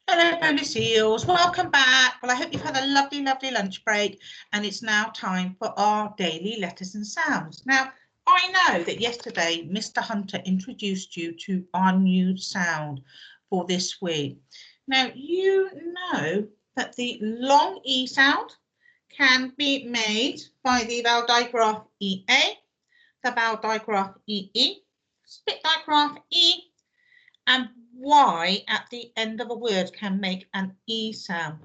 Hello, bonus eels. Welcome back. Well, I hope you've had a lovely, lovely lunch break, and it's now time for our daily letters and sounds. Now, I know that yesterday Mr. Hunter introduced you to our new sound for this week. Now, you know that the long E sound can be made by the vowel digraph EA, the vowel digraph EE, split digraph E, and Y at the end of a word can make an E sound.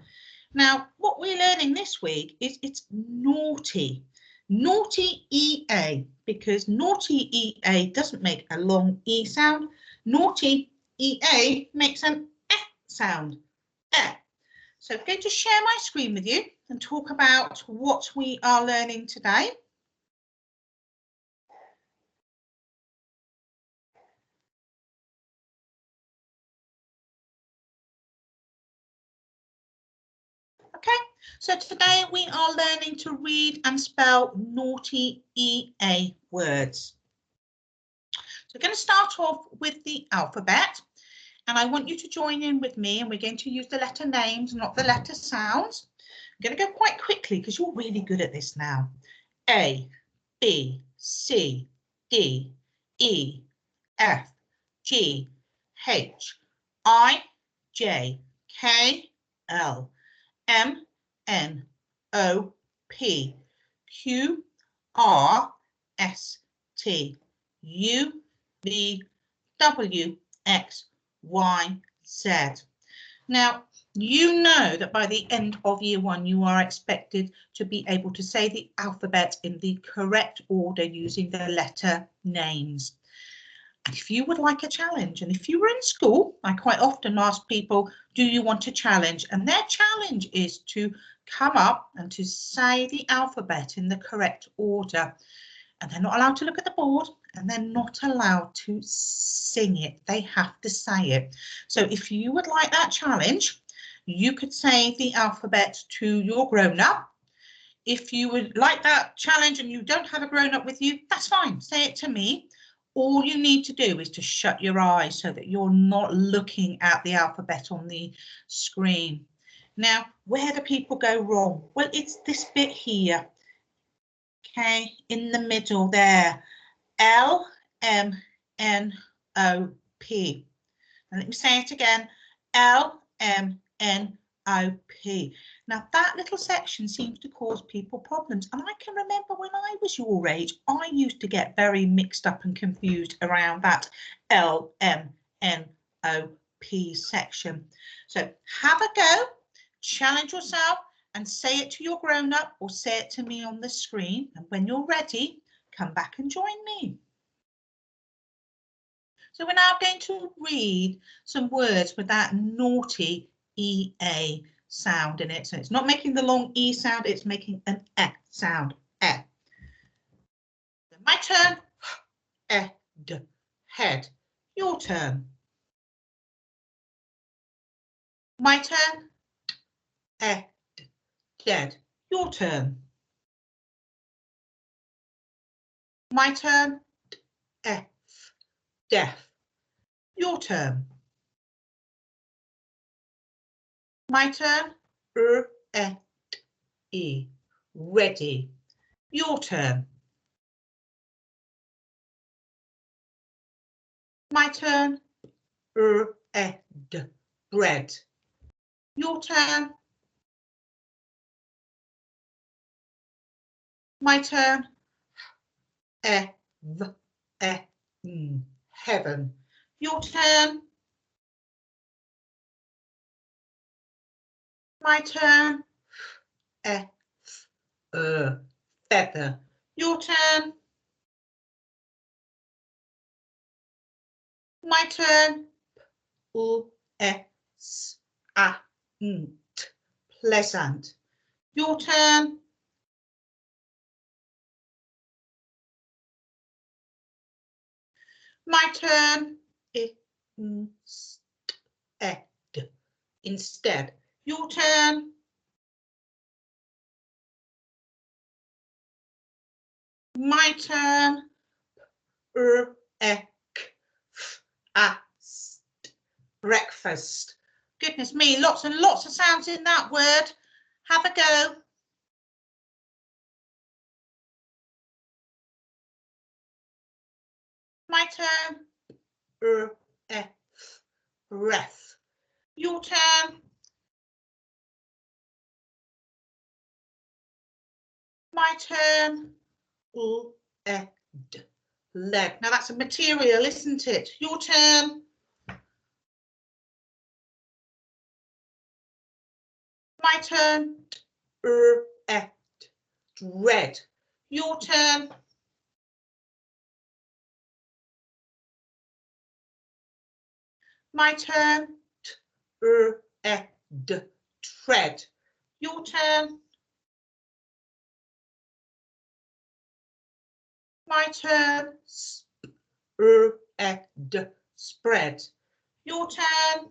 Now, what we're learning this week is it's naughty. Naughty EA, because naughty EA doesn't make a long E sound. Naughty EA makes an E sound. E. So I'm going to share my screen with you and talk about what we are learning today. Okay, so today we are learning to read and spell naughty EA words. So we're going to start off with the alphabet, and I want you to join in with me, and we're going to use the letter names, not the letter sounds. I'm going to go quite quickly because you're really good at this now. A, B, C, D, E, F, G, H, I, J, K, L, M, N, O, P, Q, R, S, T, U, V, W, X, Y, Z. Now, you know that by the end of year one, you are expected to be able to say the alphabet in the correct order using the letter names. And if you would like a challenge, and if you were in school, I quite often ask people, do you want a challenge? And their challenge is to come up and to say the alphabet in the correct order. And they're not allowed to look at the board, and they're not allowed to sing it. They have to say it. So if you would like that challenge, you could say the alphabet to your grown-up. If you would like that challenge and you don't have a grown-up with you, that's fine. Say it to me. All you need to do is to shut your eyes so that you're not looking at the alphabet on the screen. Now, where do people go wrong? Well, it's this bit here. Okay, in the middle there. L, M, N, O, P. And let me say it again. L, M, N, O, P. Now that little section seems to cause people problems. And I can remember when I was your age, I used to get very mixed up and confused around that L, M, N, O, P section. So have a go, challenge yourself and say it to your grown-up or say it to me on the screen. And when you're ready, come back and join me. So we're now going to read some words with that naughty EA sound in it. So it's not making the long E sound, it's making an E sound. E. My turn. Ed. Head. Your turn. My turn. Ed. Dead. Your turn. My turn. F. Deaf. Your turn. My turn. E. Ready. Your turn. My turn. Bread. Your turn. My turn. Heaven. Your turn. My turn. Feather. Your turn. My turn. Pleasant. Your turn. My turn. Instead. Your turn. My turn. Breakfast. Good Goodness me, lots and lots of sounds in that word. Have a go. My turn. Breath. Your turn. My turn. Lead. Now that's a material, isn't it? Your turn. My turn. Dread. Your turn. My turn. Tread. Your turn. My turn. Spread. Your turn.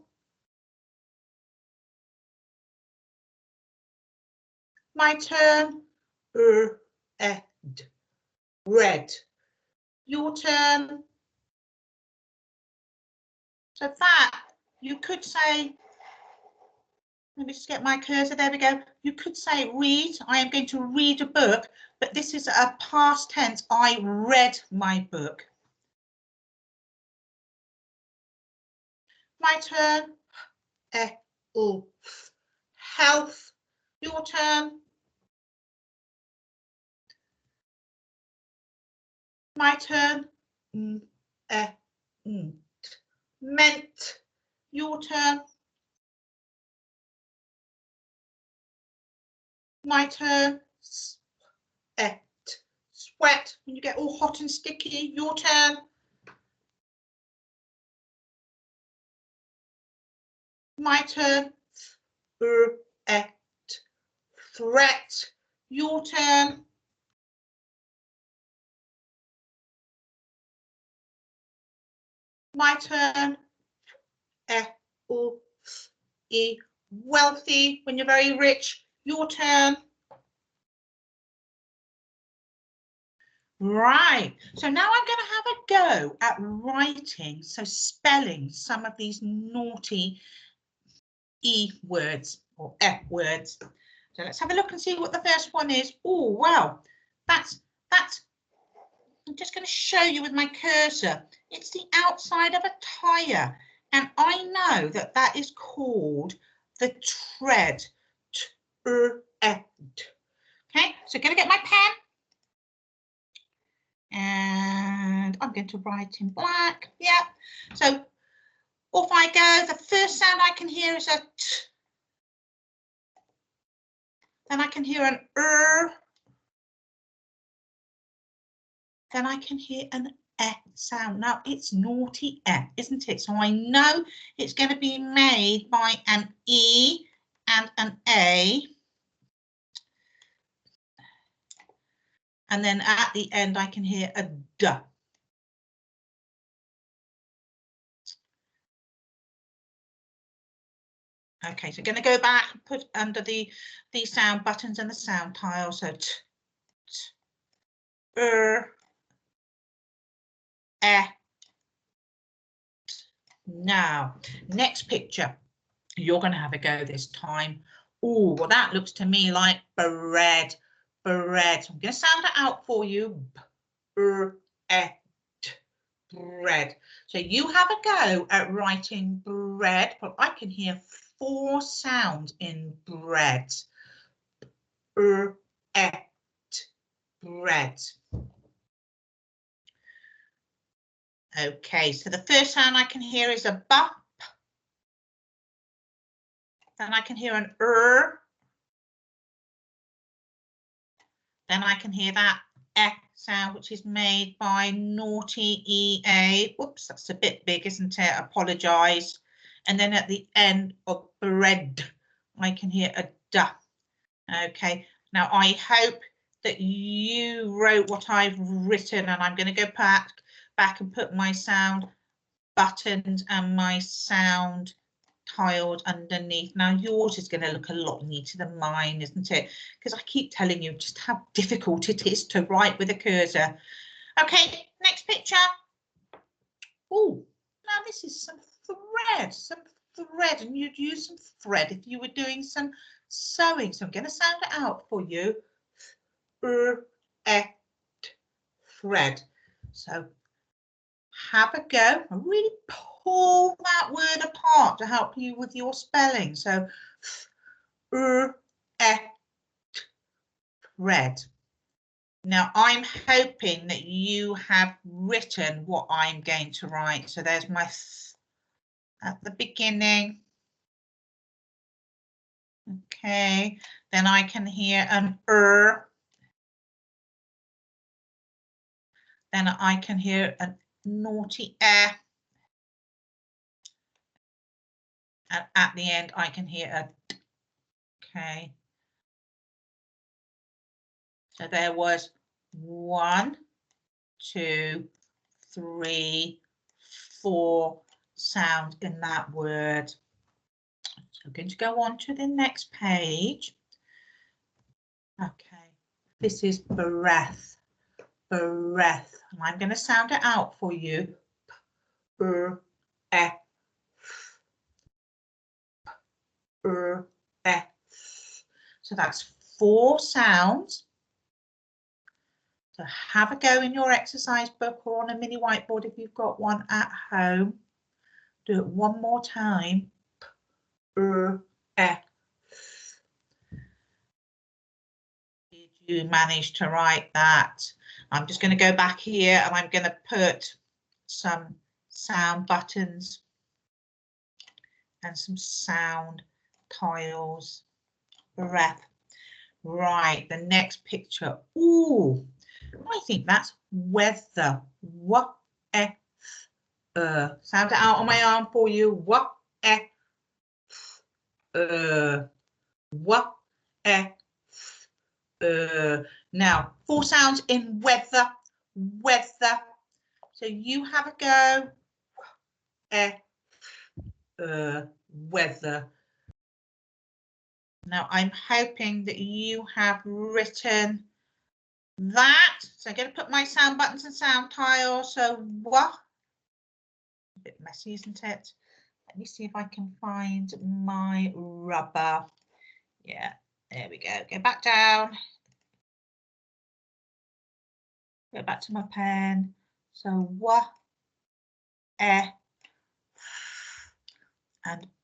My turn. Red. Your turn. So that you could say, let me just get my cursor, there we go. You could say read, I am going to read a book, but this is a past tense, I read my book. My turn. Health. Your turn. My turn. Meant. Your turn. My turn. Sweat. When you get all hot and sticky. Your turn. My turn. Threat. Your turn. My turn. Wealthy, when you're very rich. Your turn. Right, so now I'm going to have a go at writing, so spelling some of these naughty E words or F words. So let's have a look and see what the first one is. Oh, wow, that's, I'm just going to show you with my cursor. It's the outside of a tyre, and I know that that is called the tread. Okay, so going to get my pen. And I'm going to write in black. Yeah. So off I go. The first sound I can hear is a T. Then I can hear an Then I can hear an E sound. Now it's naughty E, isn't it? So I know it's going to be made by an E and an A. And then at the end I can hear a D. Okay, so going to go back and put under the sound buttons and the sound tile. So T, T, E. Now, next picture. You're going to have a go this time. Oh, well, that looks to me like bread. Bread. I'm going to sound it out for you. Bread. Bread. So you have a go at writing bread. Well, I can hear 4 sounds in bread. Bread. Bread. Okay, so the first sound I can hear is a B. Then I can hear an Then I can hear that E sound, which is made by naughty EA. Whoops, that's a bit big, isn't it? Apologise. And then at the end of bread, I can hear a D. Okay, now I hope that you wrote what I've written, and I'm going to go back and put my sound buttons and my sound tiled underneath. Now yours is going to look a lot neater than mine, isn't it? Because I keep telling you just how difficult it is to write with a cursor. Okay, next picture. Oh, now this is some thread, some thread, and you'd use some thread if you were doing some sewing. So I'm going to sound it out for you. Thread. So have a go and really pull that word apart to help you with your spelling. So thread. Now I'm hoping that you have written what I'm going to write. So there's my at the beginning. Okay, then I can hear an then I can hear a naughty and at the end I can hear a okay. So there was 1, 2, 3, 4 sound in that word. So I'm going to go on to the next page. Okay, this is breath. Breath. And I'm going to sound it out for you. Breath. So that's 4 sounds. So have a go in your exercise book or on a mini whiteboard if you've got one at home. Do it one more time. Did you manage to write that? I'm just going to go back here and I'm going to put some sound buttons and some sound tiles. Breath. Right, the next picture. Ooh, I think that's weather. What? Sound it out on my arm for you. What? What? Now, 4 sounds in weather. Weather. So you have a go. Weather. Now, I'm hoping that you have written that. So I'm going to put my sound buttons and sound tiles. So what? A bit messy, isn't it? Let me see if I can find my rubber. Yeah, there we go. Go back down. Go back to my pen. So what? And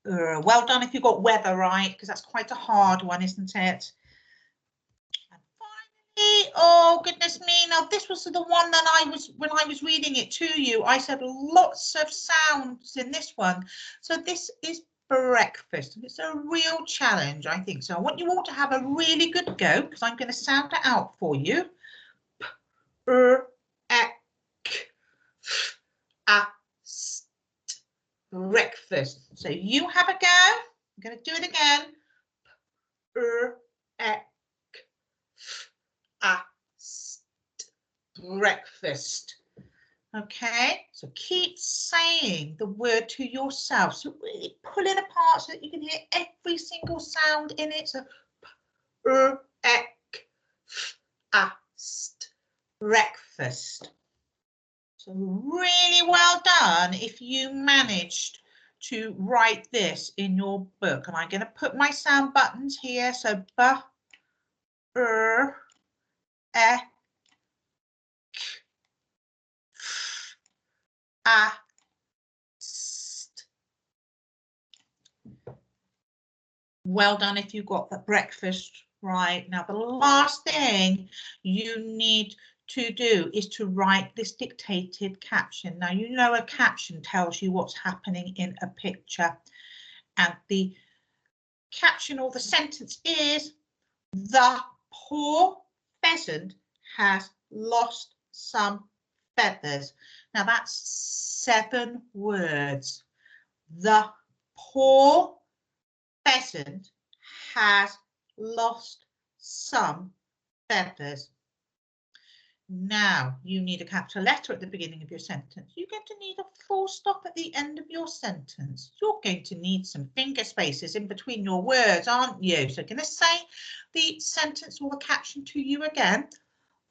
well done if you got weather right, because that's quite a hard one, isn't it? And finally, oh goodness me, now this was the one that when I was reading it to you, I said lots of sounds in this one. So this is breakfast. It's a real challenge, I think. So I want you all to have a really good go, because I'm going to sound it out for you. Breakfast. So you have a go. I'm going to do it again. Breakfast. Okay, so keep saying the word to yourself. So really pull it apart so that you can hear every single sound in it. So breakfast. So really well done if you managed to write this in your book. And I'm going to put my sound buttons here. So b, st. Well done if you got the breakfast right. Now the last thing you need to do is to write this dictated caption. Now you know a caption tells you what's happening in a picture, and the caption or the sentence is the poor pheasant has lost some feathers. Now that's 7 words. The poor pheasant has lost some feathers. Now you need a capital letter at the beginning of your sentence. You're going to need a full stop at the end of your sentence. You're going to need some finger spaces in between your words, aren't you? So I'm going to say the sentence or the caption to you again.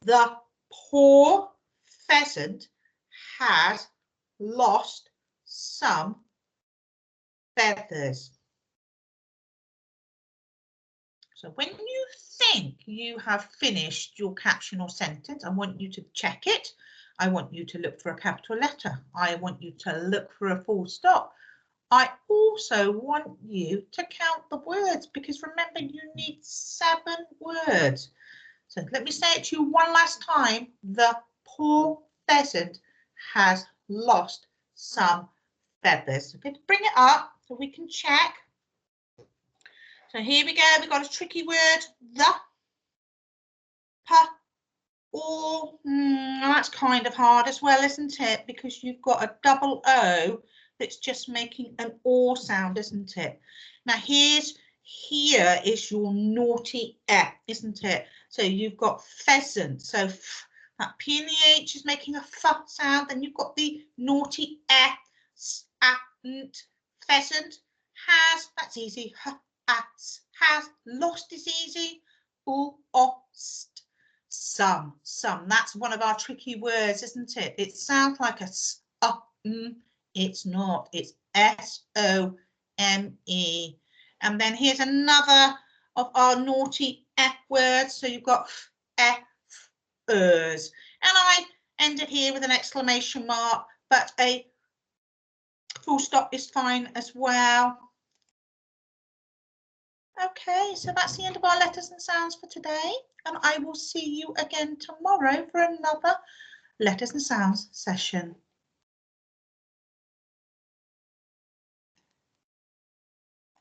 The poor pheasant has lost some feathers. So when you think you have finished your caption or sentence, I want you to check it. I want you to look for a capital letter. I want you to look for a full stop. I also want you to count the words, because remember, you need 7 words. So let me say it to you one last time. The poor pheasant has lost some feathers. Okay, bring it up so we can check. So here we go. We've got a tricky word, the, or. That's kind of hard as well, isn't it? Because you've got a double O that's just making an or sound, isn't it? Now here is your naughty F, isn't it? So you've got pheasant. So that P and the H is making a F sound. Then you've got the naughty F, pheasant, has, that's easy, has, lost is easy, lost, some, that's one of our tricky words, isn't it? It sounds like a it's not, it's SOME. And then here's another of our naughty F words. So you've got F-ers. And I ended here with an exclamation mark, but a full stop is fine as well. Okay, so that's the end of our letters and sounds for today. And I will see you again tomorrow for another letters and sounds session.